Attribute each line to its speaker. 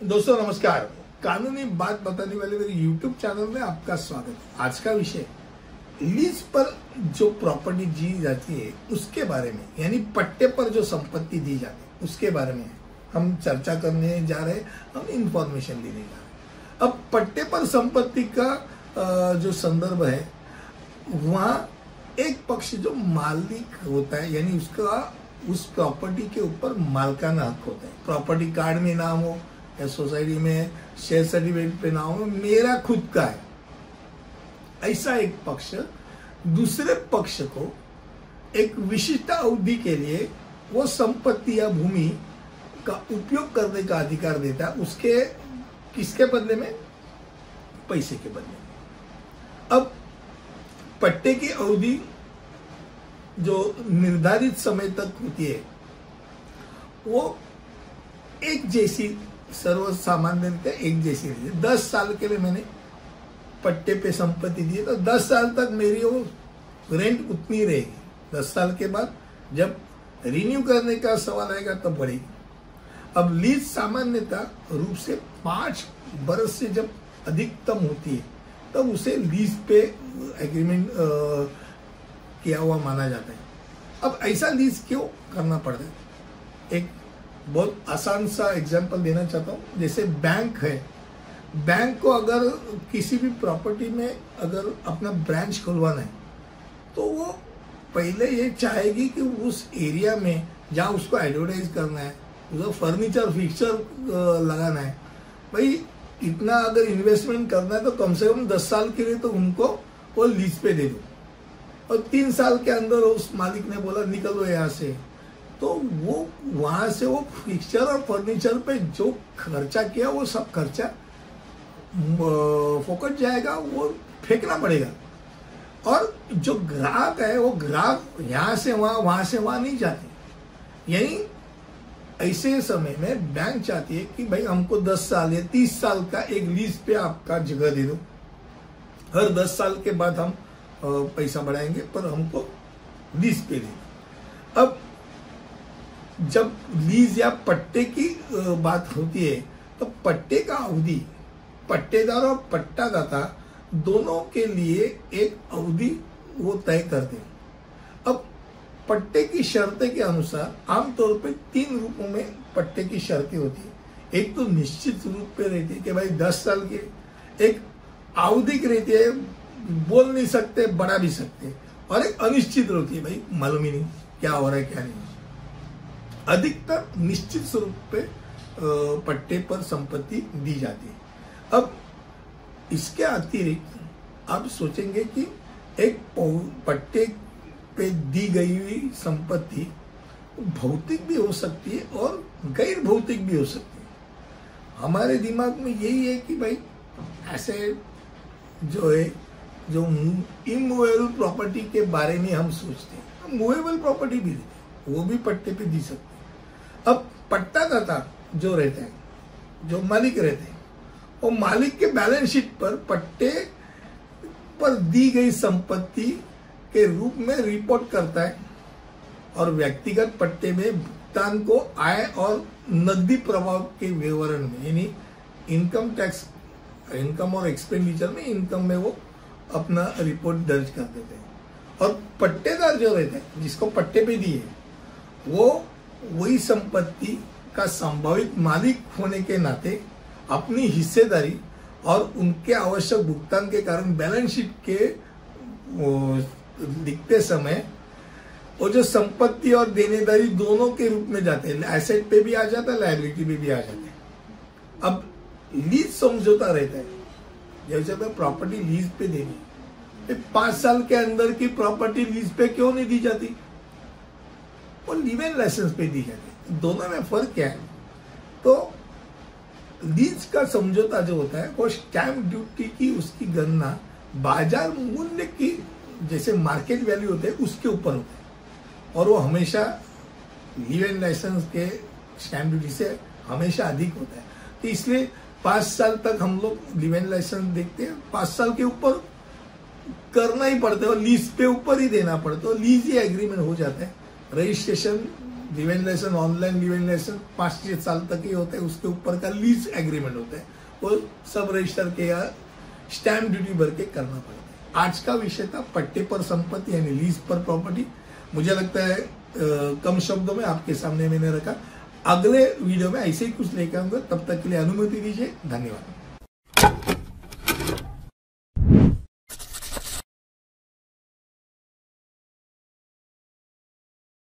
Speaker 1: दोस्तों नमस्कार। कानूनी बात बताने वाले मेरे YouTube चैनल में आपका स्वागत है। आज का विषय लीज पर जो प्रॉपर्टी दी जाती है उसके बारे में, यानी पट्टे पर जो संपत्ति दी जाती है उसके बारे में हम चर्चा करने जा रहे हैं, हम इंफॉर्मेशन देने जा रहे हैं। अब पट्टे पर संपत्ति का जो संदर्भ है, वहाँ एक पक्ष जो मालिक होता है, यानी उसका उस प्रॉपर्टी के ऊपर मालकाना हक होता है। प्रॉपर्टी कार्ड में नाम हो या सोसाइटी में शेयर सर्टिफिकेट पे नाम हो, मेरा खुद का है, ऐसा एक पक्ष दूसरे पक्ष को एक विशिष्ट अवधि के लिए वो संपत्ति या भूमि का उपयोग करने का अधिकार देता है, उसके किसके बदले में? पैसे के बदले में। अब पट्टे की अवधि जो निर्धारित समय तक होती है वो एक जैसी, सर्वसामान्य रीत्या एक जैसी रहती है। 10 साल के लिए मैंने पट्टे पे संपत्ति दी है तो 10 साल तक मेरी वो रेंट उतनी रहेगी। 10 साल के बाद जब रिन्यू करने का सवाल आएगा तब बढ़ेगी। अब लीज सामान्यतः रूप से 5 बरस से जब अधिकतम होती है तब उसे लीज पे एग्रीमेंट किया हुआ माना जाता है। अब ऐसा लीज क्यों करना पड़ता है? एक बहुत आसान सा एग्जांपल देना चाहता हूँ। जैसे बैंक है, बैंक को अगर किसी भी प्रॉपर्टी में अगर अपना ब्रांच खुलवाना है तो वो पहले ये चाहेगी कि उस एरिया में जहाँ उसको एडवर्टाइज करना है, उसको फर्नीचर फिक्सचर लगाना है, भाई इतना अगर इन्वेस्टमेंट करना है तो कम से कम 10 साल के लिए तो उनको वो लीज पे दे दो। और 3 साल के अंदर उस मालिक ने बोला निकलो यहाँ से, तो वो वहां से वो फिक्सचर और फर्नीचर पे जो खर्चा किया वो सब खर्चा फोकट जाएगा, वो फेंकना पड़ेगा। और जो ग्राहक है वो ग्राहक यहाँ से वहां से वहां नहीं जाते। यानी ऐसे समय में बैंक चाहती है कि भाई हमको 10 साल या 30 साल का एक लीज पे आपका जगह दे दो, हर 10 साल के बाद हम पैसा बढ़ाएंगे पर हमको लीज पे दे। अब जब लीज या पट्टे की बात होती है तो पट्टे का अवधि पट्टेदार और पट्टादाता दोनों के लिए एक अवधि वो तय करते हैं। अब पट्टे की शर्तें के अनुसार आमतौर पे 3 रूपों में पट्टे की शर्तें होती है। एक तो निश्चित रूप पे रहती है कि भाई 10 साल के, एक आवधिक रहती है, बोल नहीं सकते बढ़ा भी सकते, और एक अनिश्चित होती है, भाई मालूम ही नहीं क्या हो रहा है क्या नहीं। अधिकतर निश्चित स्वरूप पे पट्टे पर संपत्ति दी जाती है। अब इसके अतिरिक्त आप सोचेंगे कि एक पट्टे पे दी गई हुई संपत्ति भौतिक भी हो सकती है और गैर भौतिक भी हो सकती है। हमारे दिमाग में यही है कि भाई ऐसे जो है, जो इमूवेबल प्रॉपर्टी के बारे में हम सोचते हैं, मूवेबल प्रॉपर्टी भी रहती है, वो भी पट्टे पे दी सकते हैं। अब पट्टादाता जो रहते हैं, जो मालिक रहते हैं, वो मालिक के बैलेंस शीट पर पट्टे पर दी गई संपत्ति के रूप में रिपोर्ट करता है और व्यक्तिगत पट्टे में भुगतान को आय और नकदी प्रभाव के विवरण में, यानी इनकम टैक्स, इनकम और एक्सपेंडिचर में, इनकम में वो अपना रिपोर्ट दर्ज कर देते हैं। और पट्टेदार जो रहते हैं, जिसको पट्टे पे दिए, वो वही संपत्ति का संभावित मालिक होने के नाते अपनी हिस्सेदारी और उनके आवश्यक भुगतान के कारण बैलेंस शीट के लिखते समय वो जो संपत्ति और देनेदारी दोनों के रूप में जाते हैं, एसेट पे भी आ जाता है, लायबिलिटी पे भी आ जाता है। अब लीज समझौता रहता है, जैसे मैं प्रॉपर्टी लीज पे देनी, 5 साल के अंदर की प्रॉपर्टी लीज पे क्यों नहीं दी जाती? वो लिव-इन लाइसेंस पे दी जाती है। दोनों में फर्क क्या है? तो लीज का समझौता जो होता है वो स्टैंप ड्यूटी की उसकी गणना बाजार मूल्य की, जैसे मार्केट वैल्यू होते हैं, उसके ऊपर होता है, और वो हमेशा लिव-इन लाइसेंस के स्टैंप ड्यूटी से हमेशा अधिक होता है। तो इसलिए 5 साल तक हम लोग लिव-इन लाइसेंस देखते हैं, 5 साल के ऊपर करना ही पड़ता है और लीज पे ऊपर ही देना पड़ता है, लीज ही एग्रीमेंट हो जाता है। Registration live in relation, online live in relation 5-6 साल तक ही होते हैं, उसके ऊपर का लीज एग्रीमेंट होता है, वो सब रजिस्टर के या स्टैम्प ड्यूटी भर के करना पड़ता है। आज का विषय था पट्टे पर संपत्ति यानी लीज पर प्रॉपर्टी। मुझे लगता है कम शब्दों में आपके सामने मैंने रखा। अगले वीडियो में ऐसे ही कुछ लेकर आऊंगा, तब तक के लिए अनुमति दीजिए। धन्यवाद।